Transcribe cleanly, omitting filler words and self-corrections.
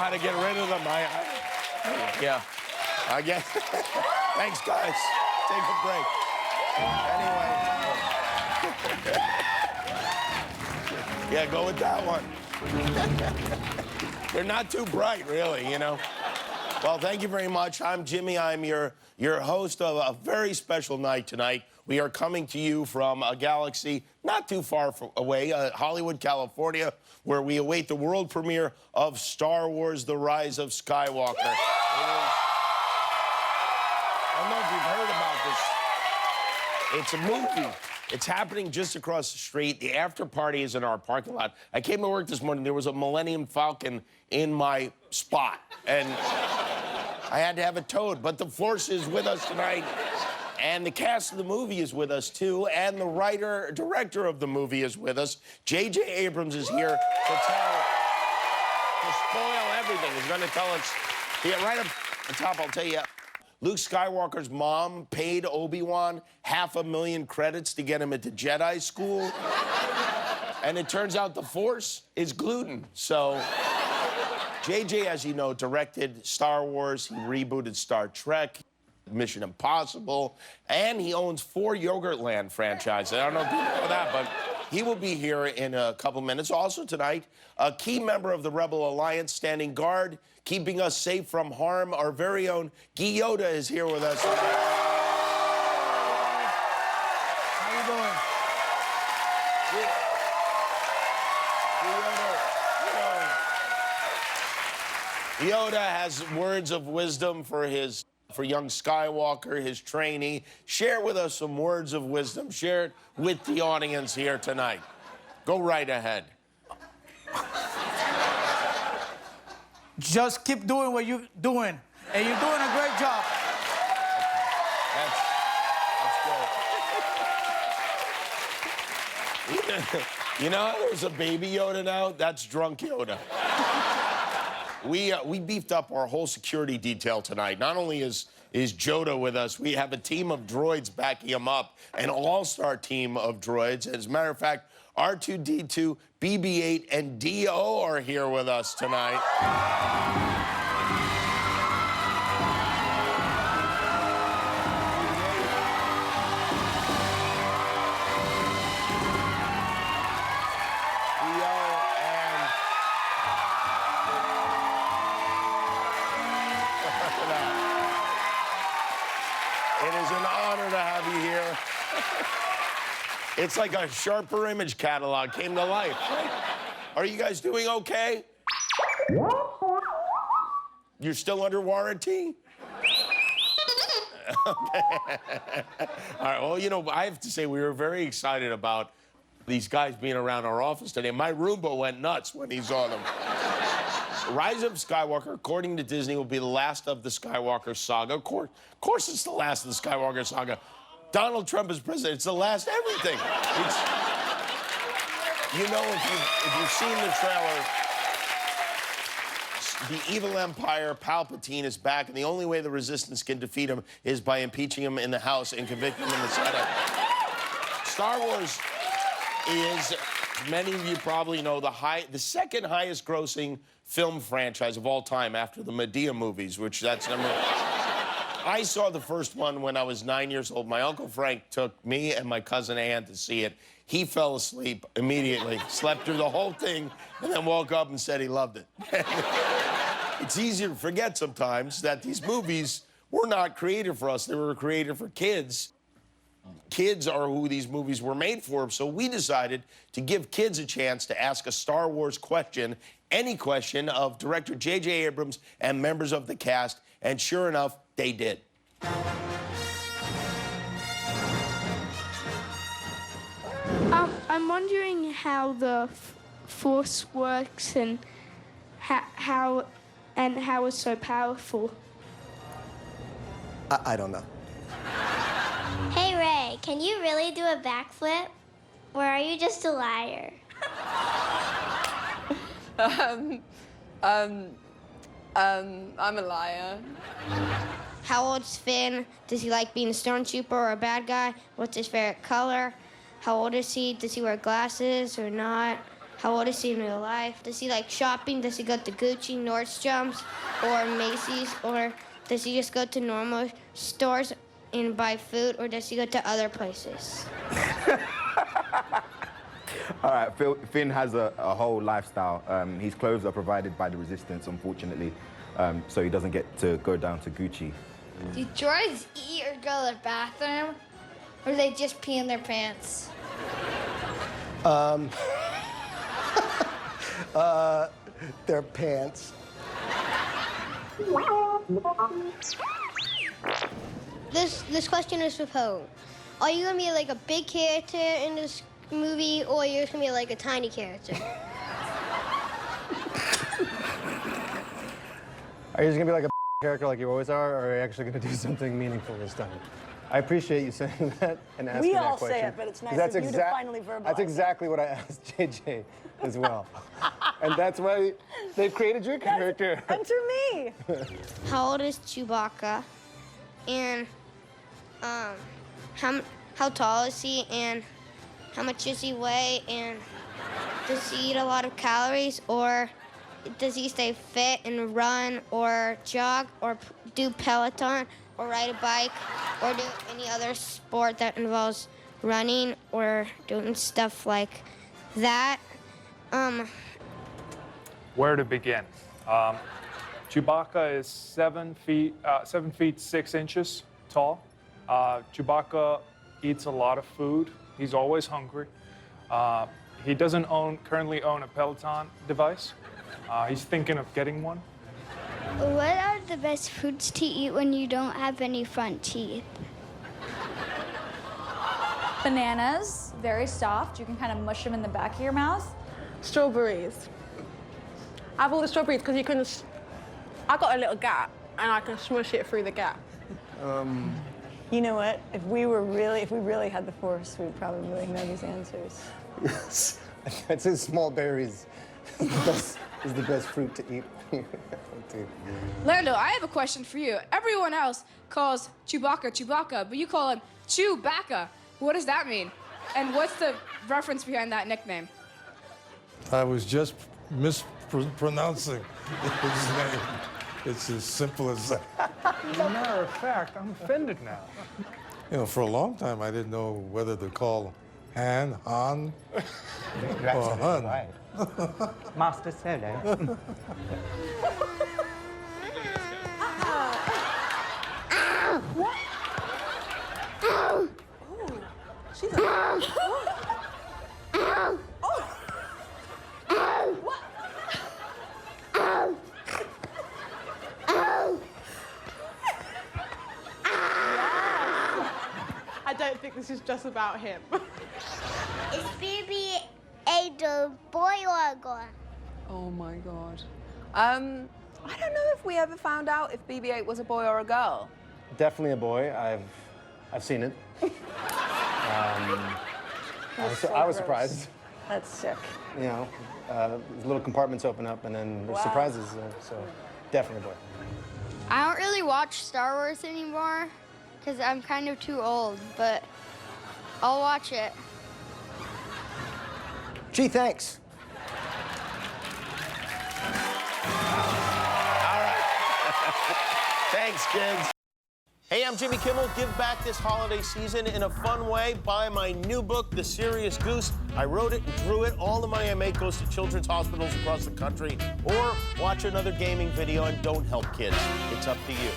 how to get rid of them. Yeah, I guess. Thanks, guys. Take a break. Anyway. Yeah, go with that one. They're not too bright, really, you know. Well, thank you very much. I'm Jimmy. I'm your host of a very special night tonight. We are coming to you from a galaxy not too far away, Hollywood, California, where we await the world premiere of Star Wars: The Rise of Skywalker. I don't know if you've heard about this. It's a movie. It's happening just across the street. The after party is in our parking lot. I came to work this morning. There was a Millennium Falcon in my spot, and I had to have it towed. But the Force is with us tonight, and the cast of the movie is with us, too, and the writer, director of the movie is with us. J.J. Abrams is here to spoil everything. He's going to tell us, right up the top, I'll tell you, Luke Skywalker's mom paid Obi-Wan $500,000 credits to get him into Jedi school. And it turns out the Force is gluten. So J.J., as you know, directed Star Wars. He rebooted Star Trek, Mission Impossible, and he owns 4 Yogurtland franchises. I don't know if you know that, but he will be here in a couple minutes. Also tonight, a key member of the Rebel Alliance, standing guard, keeping us safe from harm. Our very own Guy Yoda is here with us. How you doing? Yoda has words of wisdom for young Skywalker, his trainee. Share with us some words of wisdom. Share it with the audience here tonight. Go right ahead. Just keep doing what you're doing, and you're doing a great job. That's good. You know, there's a baby Yoda now. That's drunk Yoda. We beefed up our whole security detail tonight. Not only is Yoda with us, we have a team of droids backing him up, an all-star team of droids. As a matter of fact, R2-D2, BB-8, and D-O are here with us tonight. It is an honor to have you here. It's like a Sharper Image catalog came to life, right? Are you guys doing okay? You're still under warranty? Okay. All right, well, you know, I have to say we were very excited about these guys being around our office today. My Roomba went nuts when he saw them. Rise of Skywalker, according to Disney, will be the last of the Skywalker saga. Of course it's the last of the Skywalker saga. Donald Trump is president. It's the last everything. You know, if you've seen the trailer, the evil empire, Palpatine, is back, and the only way the resistance can defeat him is by impeaching him in the House and convicting him in the Senate. Star Wars is, many of you probably know, the second highest grossing film franchise of all time after the Medea movies, which that's number... I saw the first one when I was 9 years old. My Uncle Frank took me and my cousin Ann to see it. He fell asleep immediately, slept through the whole thing, and then woke up and said he loved it. It's easy to forget sometimes that these movies were not created for us. They were created for kids. Kids are who these movies were made for, so we decided to give kids a chance to ask a Star Wars question, any question, of Director J.J. Abrams and members of the cast, and sure enough, they did. I'm wondering how the Force works and how it's so powerful. I don't know. Hey, Ray, can you really do a backflip? Or are you just a liar? I'm a liar. How old's Finn? Does he like being a stormtrooper or a bad guy? What's his favorite color? How old is he? Does he wear glasses or not? how old is he in real life? Does he like shopping? Does he go to Gucci, Nordstrom's, or Macy's? Or does he just go to normal stores and buy food? Or does he go to other places? All right, Finn has a whole lifestyle. His clothes are provided by the Resistance, unfortunately, so he doesn't get to go down to Gucci. Do droids eat or go to the bathroom? Or do they just pee in their pants? Their pants. This question is for Poe. Are you gonna be like a big character in this movie, or you're just gonna be like a tiny character? Are you just gonna be like a character like you always are, or are you actually gonna do something meaningful this time? I appreciate you saying that and asking that question. We all say it, but it's nice 'Cause of you to finally verbalize That's exactly what I asked JJ as well. And that's why they've created your character. Enter me. How old is Chewbacca? And how tall is he? And how much does he weigh? And does he eat a lot of calories? Or does he stay fit and run or jog or do Peloton or ride a bike or do any other sport that involves running or doing stuff like that? Where to begin? Chewbacca is 7 feet 6 inches tall. Chewbacca eats a lot of food. He's always hungry. He doesn't currently own a Peloton device. He's thinking of getting one. What are the best foods to eat when you don't have any front teeth? Bananas, very soft. You can kind of mush them in the back of your mouth. Strawberries. I have all the strawberries because you can. I got a little gap and I can smush it through the gap. You know what? If we really had the Force, we'd probably know these answers. Yes. I'd say small berries is the best fruit to eat. Lando, I have a question for you. Everyone else calls Chewbacca Chewbacca, but you call him Chewbacca. What does that mean? And what's the reference behind that nickname? I was just mispronouncing his name. It's as simple as that. As a matter of fact, I'm offended now. You know, for a long time, I didn't know whether to call Han, or Hun. Right. Master Solo. She's a... I don't think this is just about him. Is BB-8 a boy or a girl? Oh my God. I don't know if we ever found out if BB-8 was a boy or a girl. Definitely a boy. I've seen it. I was surprised. That's sick. You know, little compartments open up and then there's surprises. So definitely a boy. I don't really watch Star Wars anymore because I'm kind of too old, but I'll watch it. Gee, thanks. All right. Thanks, kids. Hey, I'm Jimmy Kimmel. Give back this holiday season in a fun way. Buy my new book, The Serious Goose. I wrote it and drew it. All the money I make goes to children's hospitals across the country. Or watch another gaming video and don't help kids. It's up to you.